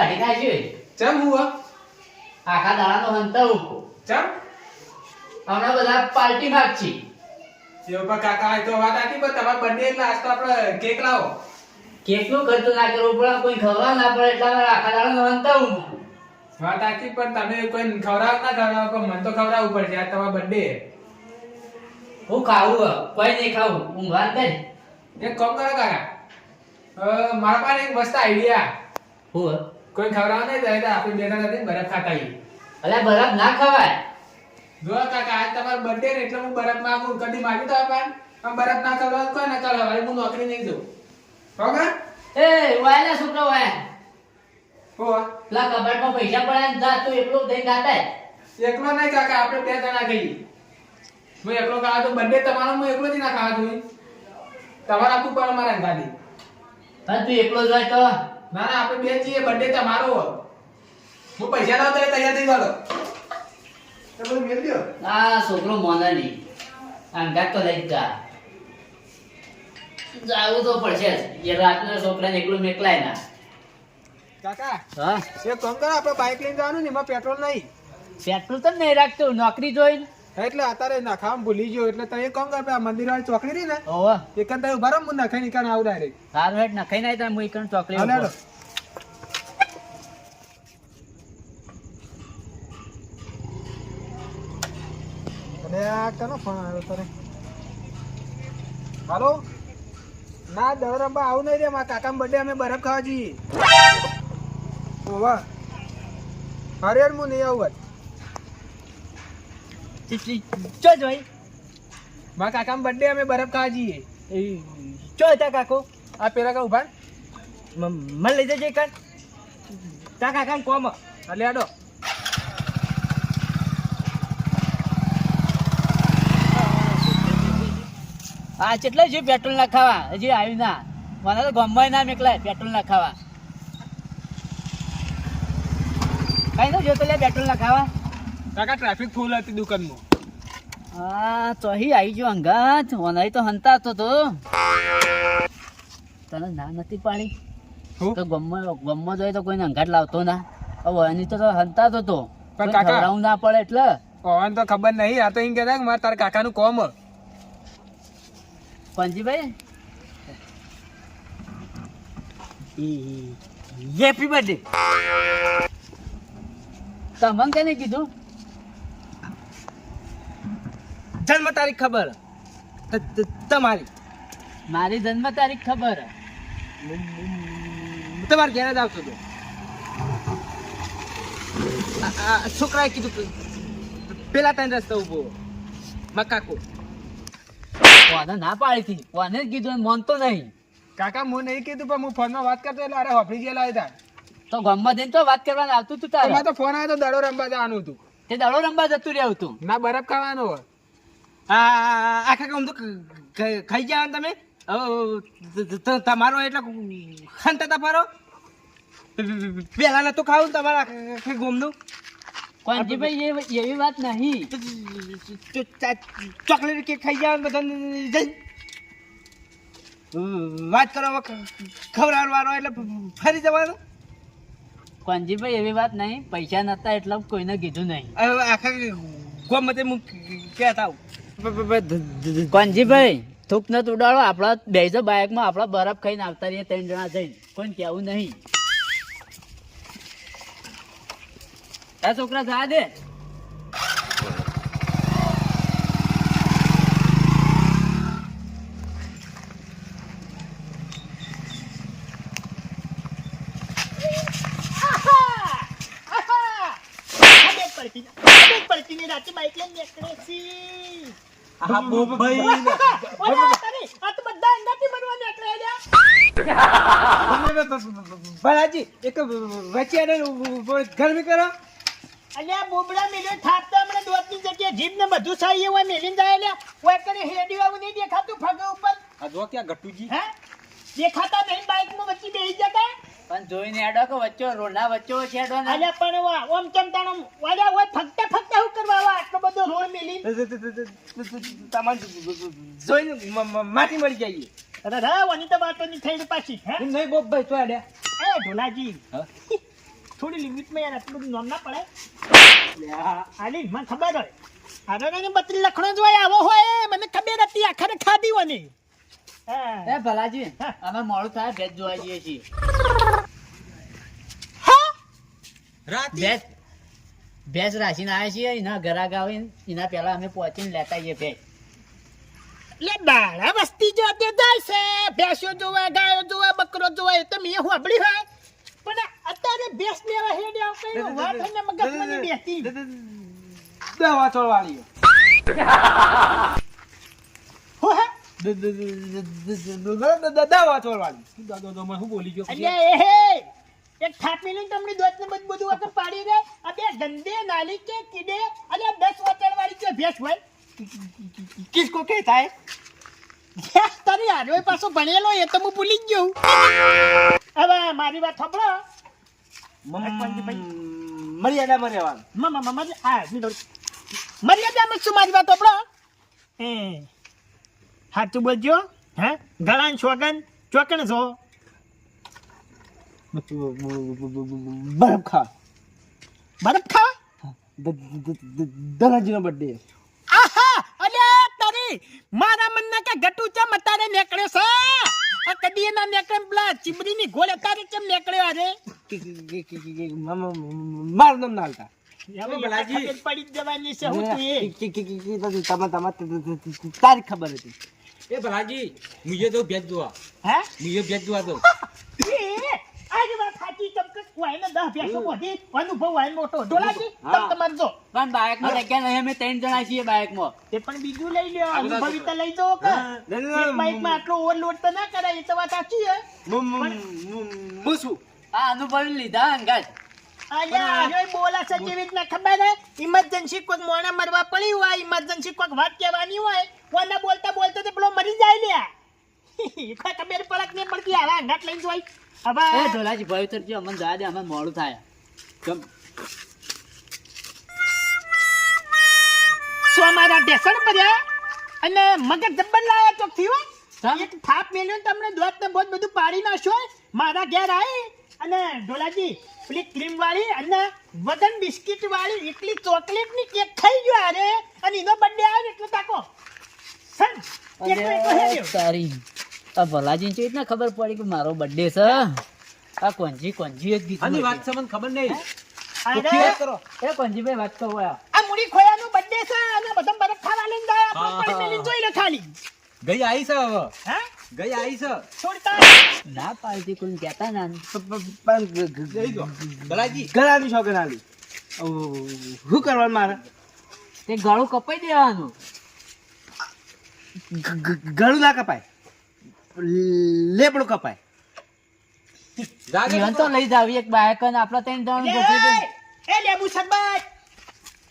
કાઢી નાખ્યું ચમ હું આખા દાડાનો હંતાવું ચમ હમણાં બધા પાર્ટી માગછી એવો પણ કાકા આ તો વાત આતી પણ તમાર બર્થડે એટલે આજ તો આપણે કેક લાવો કેકનું ખર્ચો ના કરવો પડે કોઈ ખવડાવ ના પડે એટલે મારે આખા દાડાનો હંતાવું વાત આતી પણ તમે કોઈ ખવડાવ ના ખવડાવ પણ મને તો ખવડાવવું પડશે આ તમારો બર્થડે હું ખાવું કોઈ નહીં ખાવું ઊંઘવાન કર એક કામ કરો કાકા મારા પાસે એક મસ્ત આઈડિયા હું કોઈ ખવડાવ નહીં જાય તો આપણે બેઠા નથી બરફ ખાતા આવીએ અલ્યા બરફ ના ખવાય જો કાકા આજ તમારો બર્થડે ને એટલે હું બરફ માંગુ કદી માગ્યું તો પણ બરફ ના ખવડાવ કોઈ ના ચાલો હવે હું નોકરી નહીં જઉં હોગા એ વાયલા છોકરો વાય હો લા કબાટમાં પૈસા પડ્યા ને જા તું એકલો દઈ ખાતા એકલો નહીં કાકા આપણે બે જણા ખાઈએ હું એકલો ખાવા તો બર્થડે તમારો હું એકલો જ ના ખાવા જોઈએ તમારે આપવું પડે મારા ગાડી હા તું એકલો જ હોય તો ના ના આપણે બે છીએ બર્થડે તમારો હું પૈસા લાવ તો તૈયાર થઈ જાવ તો બધું મેળ દો આ છોકરો મોના નહીં અંગાત તો લઈ જા જાવું તો પડશે એ રાતના છોકરાને એકલું મેકલાય ના કાકા હા એક કામ કરો આપણે બાઇક લઈને જવાનું ને એમાં પેટ્રોલ નહીં પેટ્રોલ તો નહીં રાખતું નોકરી જોઈને એટલે અત્યારે નાખાવા ભૂલી ગયો એટલે તમે એક કામ કરો આ મંદિર વાળી ચોકડી રહી ને ઓહો એકન તમે ઉભા રહો હું નખાઈ નીકળ આવું ડાયરેક્ટ સારું હેડ નખાઈ નાય તો હું એકણ ચોકલી હાલો હાલો અને આ કનો ફોન આવ્યો તને હાલો ના દળ રંબા આવું નહીં રે મારા કાકા બર્થડે અમે બરફ ખાવા જઈએ ઓવા અરે યાર હું નહીં આવું ચો જોઈ મારા કાકા બર્થડે અમે બરફ ખાવા જઈએ ચો હતા કાકો આ પેલા કા ઉભા મને લઈ જજે કર તા કાકા કોમ અલે આડો આ કેટલા છે પેટ્રોલ ના ખાવા હજી આવ્યું ના મને તો ગમવાય ના મેકલાય પેટ્રોલ ના ખાવા કઈ ના જોતો લે પેટ્રોલ ના ખાવા કાકા ટ્રાફિક ફૂલ હતી દુકાનમાં હા તો અહીં આવી ગયો અંગાત ઓનાઈ તો હંતાતો તો તને ના નથી પાડી તો ગમમાં જોઈએ તો કોઈને અંગાટ લાવતો ના હવે એની તો હંતાતો તો પણ કાકા ખવડાવવું ના પડે એટલે ઓન તો ખબર નહીં આ તો એમ કહેતા કે મારે તારા કાકાનું કોમ પંજીભાઈ હેપી બર્થડે તમને કેને કીધું જન્મ તારીખ ખબર તમારી મારી જન્મ તારીખ ખબર તમારે ઘેર જ આવતો હતો છોકરાએ કીધું પેલા ત્રણ રસ્તા ઉભો મકાકો કોને ના પાડી હતી કોને જ કીધું માનતો નહીં કાકા હું નહીં કીધું પણ હું ફોનમાં વાત કરતો એટલે અરે હોફળી ગયેલા હતા તો ગામમાં જઈને તો વાત કરવાનું આવતું તું તારે તો ફોન આવ્યો તો દડો રમવા જવાનું હતું તે દડો રમવા જતું રહ્યું તું ના બરફ ખાવાનો હોય આખા ગામ તો ખાઈ ગયા તમે તમારો એટલે ખંતા પારો પેલા નતું ખાવું તમારા આખા ગામનું કોંજીભાઈ એવી વાત નહીં ચોકલેટ કેક ખાઈ ગયા બધા જઈ વાત કરો ખવડાવવાનો વારો એટલે ફરી જવાનું કોંજીભાઈ એવી વાત નહીં પૈસા નતા એટલે કોઈને કીધું નહીં આખા ગામમાં હું કહેતા કોંજીભાઈ થૂક ન ઉડાડો આપણા બેસો બાઇકમાં આપણા બરફ ખાઈને આવતા રહીએ 3 જણા જઈને કોઈ કેવું નહીં આ છોકરા જા દે ભલાજી એક વચ્ચે ગરમી કરો અલ્યા બોબડા મેલ્યો થાપ તો હમણાં દોતની જગ્યાએ જીભ ને બધું સાઈ એવા મેલીને જાય અલ્યા ઓય કરે હેડી આવું નહીં દેખાતું ફગે ઉપર આ જો ક્યાં ગટુજી હે દેખાતા નહીં બાઇકમાં વચ્ચે બેસી જતા પણ જોઈને એડો કે વચ્ચો રોડના વચ્ચો છેડો ના અલ્યા પણ ઓમ ચમતાણો વાલ્યા ઓય ફગતા ફગતા હું કરવા આવા આટલો બધો રોડ મેલી તમારે જોઈને માટી મળી જઈએ અરે રા વાની તો વાતો ની થઈ પાછી હે નહીં બોબ ભાઈ તો આડ્યા એ ઢોલાજી થોડી લિમિટમાં યાર આટલું બધું નોમ ના પડે આલી મને ખબર હોય આગળ બત્રી લખણો જ હોય આવો હોય મને ખબર હતી આખરે ખાધી હોય ને એ ભલાજી અમે મોડું થાય ભેજ જોવા જઈએ છીએ ભેંસ રાશીને આવ્યા છીએ એના ઘરાક આવે એના પહેલા અમે પહોંચીને લેતા આવીએ ભેંસ લે બાળા વસ્તી જો તે જાય છે ભેંસો જોવા ગાયો જોવા બકરો જોવા એ તો મેં સાંભળી હોય પણ અત્યારે ભેંસ લેવા હેડે કઈ વાત એને મગજમાં નહીં બેસતી દવા ચોળવાળી હો હે દવા ચોળવાળી દાદો તો મને શું બોલી ગયો અલ્યા એ હે એક થાપી લઈને તમને દોત ને બધું વખત પાડી દે આ બે ગંદે નાલી કે કીડે અલ્યા 10 વચડ વાળી છે ભેંસ હોય કિસકો કહેતા હે તારી આર્યો પાછો ભણેલો એ તો હું ભૂલી જ ગયો હવે મારી વાત સાંભળો મર્યાદામાં રહેવાનું મર્યાદામાં શું મારી વાત સાંભળો સાચું બોલજો હે ગળાન સોગન ચોકણ છો બરફ ખા બરફ ખા ધનાજીનો બર્થડે આહા અલ્યા તારી મારા મનના કે ગટુ ચમ તારે નીકળ્યો છે આ કદી એના નીકળે પેલા ચીમડીની ગોળ તારે ચમ નીકળ્યો અરે મારું નામ ના હાલતા પડી જ જવાની છે હું તું એ તારી ખબર હતી એ ભલાજી મુજે તો ભેજ દુઆ હે મુજે ભેજ દુઆ તો આજે વાત સાચી ચમકસ વાયને 10 ભેંસો બોધી અનુભવ વાય મોટો ડોલાજી તમ તમાર જો પણ બાઇકમાં લગ્યા નહીં અમે 3 જણા છીએ બાઇકમાં તે પણ બીજું લઈ લ્યો અનુભવી તો લઈ દો કે એક બાઈકમાં આટલો ઓવરલોડ તો ના કરાય એ તો વાત સાચી હે મૂસું આ અનુભવી લીધા અંગાજ આયા આયો બોલા છે કેવી રીતના ખબર હે ઇમરજન્સી કોઈ મોણા મરવા પડી હોય ઇમરજન્સી કોઈ વાત કહેવાની હોય કોના બોલતા બોલતા તે પેલો મરી જાય લ્યા કોઈ ખબર પડક ને પડતી આવા અંગાટ લઈને જોઈ હવે એ ઢોલાજી ભવિતર જે અમને જા દે અમે મોડું થાય કેમ સો મારા ઢેસણ પડ્યા અને મગજ જબ્બર લાયા તો થયો એક થાપ મેલ્યો તમને દોત ને બોત બધું પાડી નાખ્યો મારા ઘેર આવી અને ઢોલાજી પેલી ક્રીમ વાળી અને વગન બિસ્કિટ વાળી એકલી ચોકલેટ ની કેક ખાઈ ગયો અરે અને એનો બર્થડે આવ્યો એટલે તાકો સન કેક તો એટલો હેડ્યો તારી આ ભલાજી છે ને ખબર પડી કે મારો બર્થડે છે આ કોંજી જ ગીત આની વાત છે મને ખબર નહીં અરે એ કોંજીભાઈ વાત કરો આ આ મુડી ખોયાનો બર્થડે છે અને બધા બરફ ખાવા લઈને જાય આપણે પડી મેલીને જોઈ લે ખાલી ગઈ આવી છે હવે હે ગઈ આવી છે છોડતા ના પાડતી કોઈ કહેતા ના જઈ દો ભલાજી ગળાની શોખન આલી શું કરવાનું મારે તે ગળું કપાઈ દેવાનું ગળું ના કપાય લેબડું કપાય જીવન તો લઈ જાવી એક બાઇક અને આપડા 3 જણ ગોઠવી એ લેબુ સરબાઈ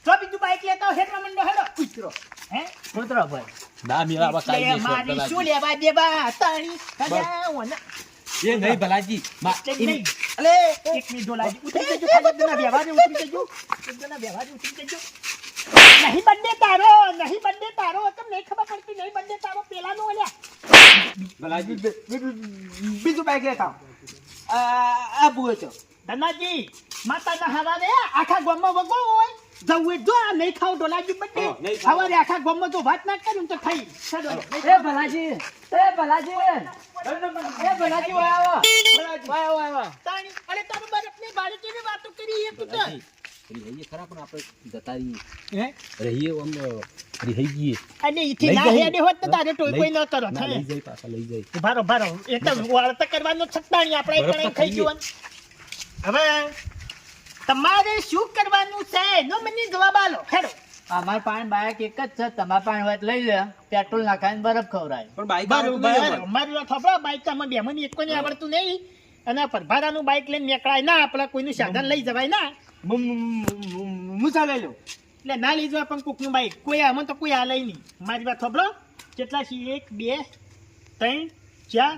તો બીજું બાઈક લેતો હેડવા મંડો હેડો ઉતરો હે ઉતરો ભાઈ ના મેરા બકાઈ લે મારી શું લેવા દેવા તાણી હજાવના એ નહીં ભલાજી નહીં અલે એક મિનિટ ડોલાજી ઉતરી જજો ખાલી દના વ્યવહારે ઉતરી જજો દના વ્યવહારે ઉતરી જજો નહીં બંને તારો તમ નહીં ખબર પડતી નહીં બંને તારો પેલાનો ઓલ્યા ભલાજી બીજું બાઈક લેતા આ બુએ છો ધનાજી માતાના હવારે આખા ગામમાં વગો હોય જવું જો આ નહીં ખાવ ડોલાજી બંને હવારે આખા ગામમાં જો વાત ના કર્યું તો ખાઈ ચલો એ ભલાજી આવો તાણી અરે તારું બરફની બાળી કેવી વાતો કરી એ તું તો રહીએ ખરા પણ આપણે જતા રહીએ હે રહીએ આમ રહી ગઈએ અને ઈથી ના હેડે હોત તો તારે ટોય કોઈ ન કરો ના લઈ જાય પાછા લઈ જાય ભારો એક તો વાળત કરવાનો છતાણી આપણે એકણે ખાઈ જવાનું હવે તમારે શું કરવાનું છે નો મને જવાબ આલો હેડો અમાર પાસે બાઇક એક જ છે તમારા પાસે હોય તો લઈ લે પેટ્રોલ નાખાઈને બરફ ખવરાય પણ બાઈક બરોબર મારી વાત સાંભળો બાઈક તો અમે બેમની એક કોઈને આવડતું નહીં અને પરભારાનું બાઈક લઈને નીકળાય ના આપણે કોઈનું સાધન લઈ જવાય ના મૂસા લઈ લો એટલે ના લઈ જવાય પણ કોકનું બાઈક કોઈ આમાં તો કોઈ હાલે નહીં મારી વાત સાંભળો કેટલા છે 1 2 3 4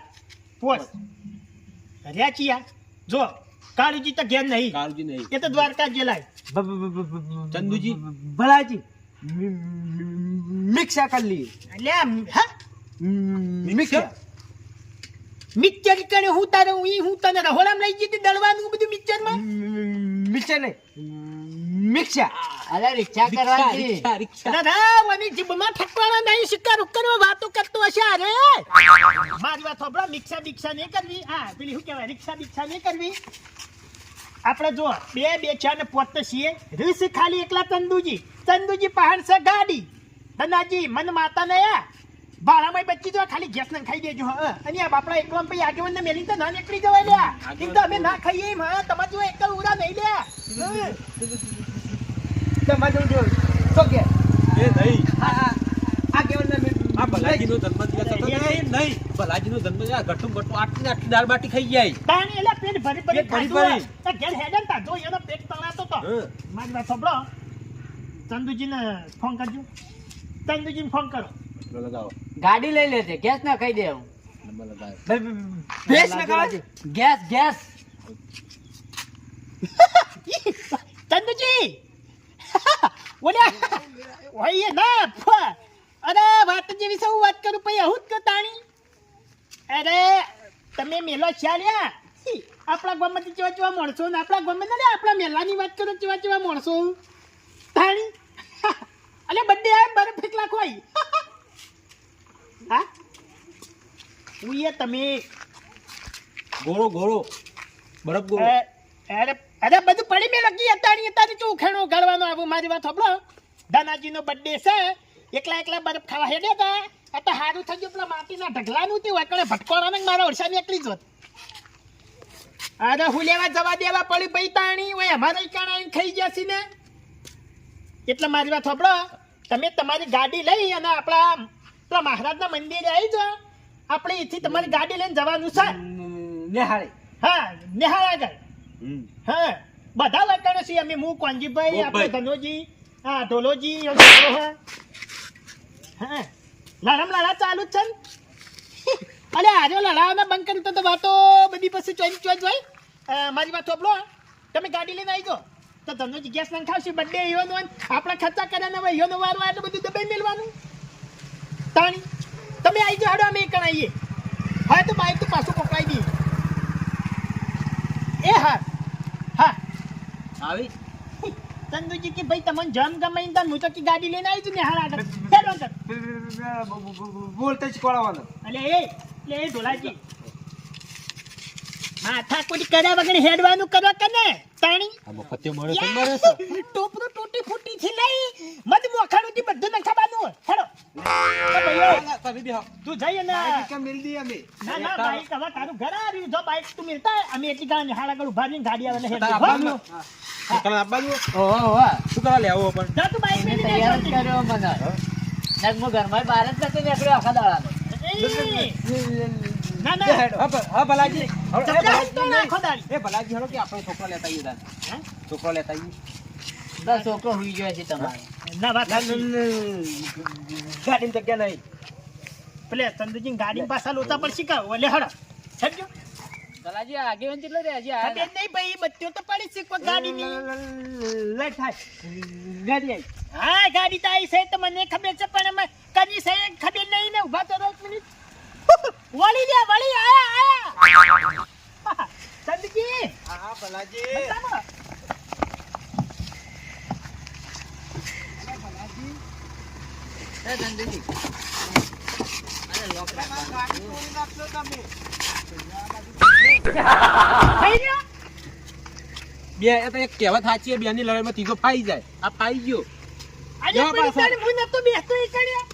5 રહ્યા છીએ જો કાળુજી તો ઘેર નહીં કાળજી નહીં એ તો દ્વારકા જેલાય ચંદુજી ભલાજી મિક્સા કરી લઈએ એટલે હા મિક્સા મિક્સર કણે હું તારે હું તને રહોડામાં લઈ જતી દળવાનું બધું મિક્સરમાં મિક્સર નહીં મિક્સર અરે રિક્ષા કરવાની દાદા વની જીબમાં ઠકવાના નહીં શિકાર કરવા વાતો કરતો હશે અરે મારી વાત સાંભળો મિક્સર નહીં કરવી હા પેલી શું કહેવાય રિક્ષા નહીં કરવી આપણે જો બે 4 ને 5 તો છીએ રીસ ખાલી એકલા ચંદુજી પહાડ છે ગાડી ધનાજી મન માતા ને ભાડામાં બચી જવા ખાલી ગેસ ને ખાઈ દેજો હા અને આ બાપડા એકલા પછી આગેવાન ને મેલી તો ના નીકળી જવાય લ્યા એમ તો અમે ના ખાઈએ હા તમારે જો એકલ ઉડા નહીં લ્યા તમારે જો તો કે એ નહીં આ કેવલ આ ભલાજીનો જન્મદિવસ હતો ને નહીં ભલાજીનો જન્મદિવસ ઘટું આટલી દાળ બાટી ખાઈ જાય તાણી એલા પેટ ભરી પેટ ભરી ખાધું. તો ઘેર હેડે ને તા જો એનો પેટ તણાતો તો મારી વાત સાંભળો ચંદુજીને ફોન કરજો ચંદુજીને ફોન કરો લગાવો ગાડી લઈ લેજે ગેસ ના ખાઈ દે હું નંબર લગાવો ભેસ ને ખાવા ગેસ ચંદુજી ઓલા ઓય ના અરે વાત જેવી શું વાત કરું પછી હું જ તાણી અરે તમે મેલો ચાલ્યા આપણા ગામમાં ચેવા માણસો ને આપણા ગામમાં ને આપણા મેલાની વાત કરો ચેવા માણસો તાણી અલે બર્થડે આય બરફ ફેંકલા કોઈ હા ઉઈએ તમે ગોળો બરફ ગોળો અરે બધું પડી મેં લગી અત્યારે ચોખાણો ગાળવાનો આવું મારી વાત સાંભળો દાનાજીનો બર્થડે છે એકલા બરફ ખાવા હેડે હતા આ તો સારું થઈ ગયું પેલા માટીના ઢગલાનું તે વાકડે ભટકોડા ને મારા ઓરસા નીકળી જોત અરે હું લેવા જવા દેવા પડી ભાઈ તાણી હોય અમારે કાણા ખાઈ જશે ને એટલે મારી વાત સાંભળો તમે તમારી ગાડી લઈ અને આપણા પેલા મહારાજના મંદિરે આવી જાઓ આપણે અહીંથી તમારી ગાડી લઈને જવાનું છે નિહાળી હા નિહાળ આગળ હા બધા વાકડે છે અમે હું કોંજીભાઈ આપણે ધનોજી હા ઢોલોજી હા લડા ચાલુ જ છે ને અલે આજે લડાવાના બંધ કર્યું તો વાતો બધી પછી ચોઈ જોઈ મારી વાત સાંભળો તમે ગાડી લઈને આવી જાઓ તો ધનોજી ગેસ ના ખાવશે બર્થડે યોનો આપણા ખર્ચા કર્યા હોય યોનો વારો એટલે બધું દબાઈ મેળવાનું તાણી તમે આવી જાઓ અમે કણાઈએ હવે તો બાઈક તો પાછું પકડાઈ દઈએ એ હા આવી ચંદુજી કે ભાઈ તમને જમ ગમે ને હું તો ગાડી લઈને આવી છું ને હાલ આગળ હેડો અંદર બોલતા શીખવાડવાનો અલે એ ઢોલાજી માથા કોઈ કર્યા વગર હેડવાનું કરો કે ને તાણી આમાં પત્યો મળે તો મળે છે ટોપરું તૂટી ફૂટી થી લઈ મધ મોખાણું થી બધું નખાવાનું હેડો તમે બી તું જઈ ને કેમ મિલ દી અમે ના બાઈક હવે તારું ઘર આવ્યું જો બાઈક તું મિલતા અમે એટલી ગાડી હાલ આગળ ઉભા રહીને ગાડી આવે હેડ આપવાનું ઓહો શું કરવા લેવો પણ જા તું બાઈક મેં લઈને તૈયાર જ કર્યો મને નક હું ઘરમાં બહાર જ નથી નીકળ્યો આખા દાડાનો ના હા ભલાજી ચપલા તો નાખો દાડી એ ભલાજી હળો કે આપણે છોકરો લેતા આવીએ દાદા છોકરો લેતા આવીએ બસ છોકરો હુઈ ગયો છે તમારે ના વાત ગાડીની જગ્યા નહીં પેલે ચંદુજી ગાડી પાછા લોતા પર શીખાવ ઓલે હડો સમજો ગલાજી આગેવાન કેટલો રે હજી આ બેન નહીં ભાઈ બચ્ચો તો પડી શીખવા ગાડીની લઈ થાય ગાડી આવી હા ગાડી તો આવી છે તો મને ખબર છે પણ અમે કદી છે ખબર નહીં ને ઉભા તો 1 મિનિટ વળી આયા ચંદુજી હા ભલાજી બતાવો. એ ધંધુજી અરે લોક રાખવાનું થઈ ગયો બે એ તો એક કહેવત સાચી બે ની લડાઈમાં ત્રીજો ફાઈ જાય આ ફાઈ ગયો આજે જો પેલી પાછા. તારી મુને તો બેસતો ઈ કર્યા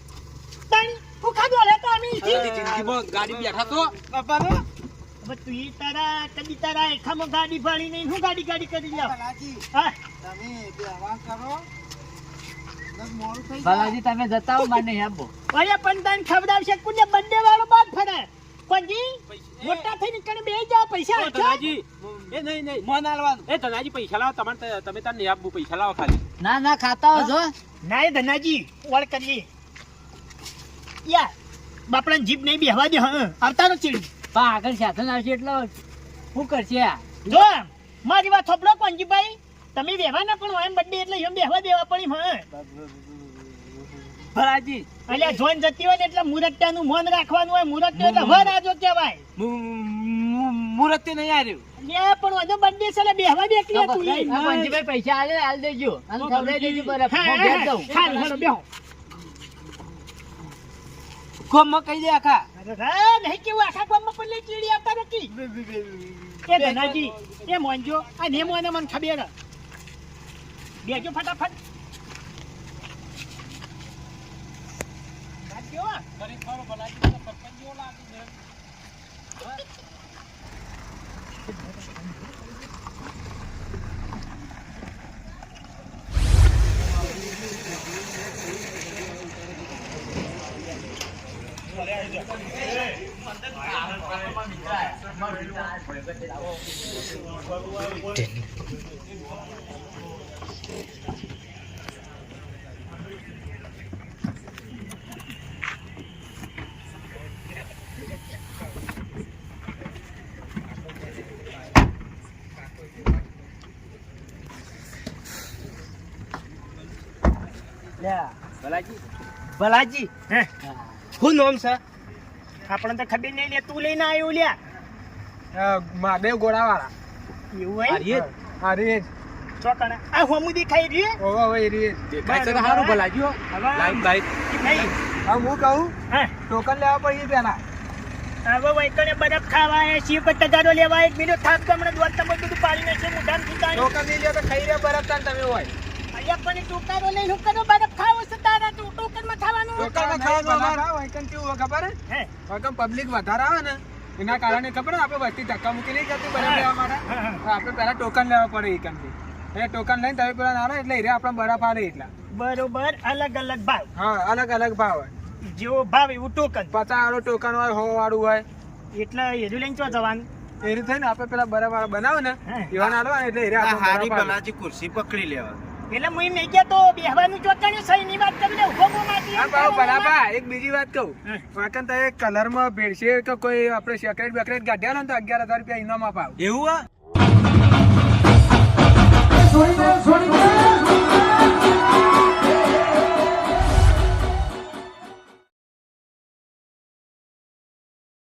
તાણી હું ખાધો લેતો અમે જિંદગીમાં ગાડી બેઠા તો બાપાનો હવે તું ઈ તારા કદી તારા એખામાં ગાડી ભાડી નહીં હું ગાડી કરી લ્યો હા તમે બે આવાજ કરો મોડું થઈ બાલાજી તમે જતા હો મને આપો ઓય પણ તને ખવડાવશે કુને બર્થડે વાળો બાદ ફરે કોંજી મોટા થઈને કણે બે જા પૈસા ઓ આપજો. ધનાજી એ નહીં મોન આલવાનું એ ધનાજી પૈસા લાવો તમારે તમે તાર નહીં આપવું પૈસા લાવો ખાલી ના ખાતા હો જો ના એ ધનાજી ઓળ કરીએ યા બાપડા જીભ નહીં બેહવા દે હા આવતાનો ચીડી પણ આગળ સાધન આવશે એટલે શું કરશે આ જો મારી વાત થોપડો કોંજીભાઈ તમે બેહવાના પણ હોય બર્થડે એટલે એમ બેહવા દેવા પડી હા ભલાજી એટલે જોઈન જતી હોય ને એટલે મુરત્યાનું મન રાખવાનું હોય. મુરત્યો એટલે વર આજો કહેવાય. મુહૂર્ત નહીં આવ્યું લે પણ ઓનો બર્થડે છે એટલે બેહવા દે એટલે તું ઈ. આ પંજીભાઈ પૈસા આલ દેજો અને ખવડાવી દેજો બરફ. હા, હું ઘેર જાઉં. હારું, હારું, બેહો. કોમમાં કહી દે આખા અરે નહીં કેવું આખા ગામમાં પણ લઈ ચીડી આવતા નથી. એ ધનાજી એ મોંજો આ ને મોને મને ખબર હે. બેજો ફટાફટ રાખજો હો. ભલાજી હે શું નામ છે આપણને તો ખબર નહીં લે તું લઈને આવ્યો લ્યા મહાદેવ ગોળાવાળા એવું હોય અરે ચોકણા આ હોમું દેખાઈ રહ્યું ઓવા ભાઈ રે દેખાય છે તો સારું ભલાજી હો. લાઈટ લાઈટ નહીં હવે હું કહું હા ટોકન લેવા પડે પેલા હવે વૈકણે બરફ ખાવા હે શિવ પર તગારો લેવા એક મિનિટ થાક તમને દોડ તમે બધું પાડી નાખે મુઢામ ખીચાણી ટોકન નહીં લે તો ખાઈ રહ્યા બરફ તાન તમે હોય અહીંયા પણ ટોકારો લઈને હું કરો બરફ ખાવો છે તારા તું ટોકનમાં ખાવાનું ટોકન ખાવાનું અમાર વાયકન કેવું હોય ખબર હે વાયકન પબ્લિક વધારે આવે ને એના કારણે ખબર ને આપણે વસ્તી ધક્કા મૂકી નહીં કરતી બરફ લેવા માટે આપણે પહેલા ટોકન લેવા પડે એકમથી એ ટોકન લઈને તમે પેલા ના એટલે હીરે આપણે બરફ આલે એટલા બરોબર અલગ અલગ ભાવ હા અલગ અલગ ભાવ હોય જેવો ભાવ એવું ટોકન 50 વાળું ટોકન હોય 100 વાળું હોય એટલે હેરું લઈને ચો જવાનું એ રીતે થઈને આપણે પેલા બરફ વાળા બનાવે ને એવા ના આલવા એટલે હીરે આપણે હારી બરફ આલે. ભલાજી ખુરશી પકડી લેવા એટલે હું એમ નહીં કહેતો બેહવાનું ચોકાણ્યું સહી ની વાત કરી લે ઉભો માટી હા બાબુ બરાબર એક બીજી વાત કહું વાકન તો કલરમાં ભેળશે કે કોઈ આપણે સેક્રેટ બેક્રેટ કાઢ્યા ને તો 11,000 રૂપિયા ઇનામ અપાવ એવું છોડી દે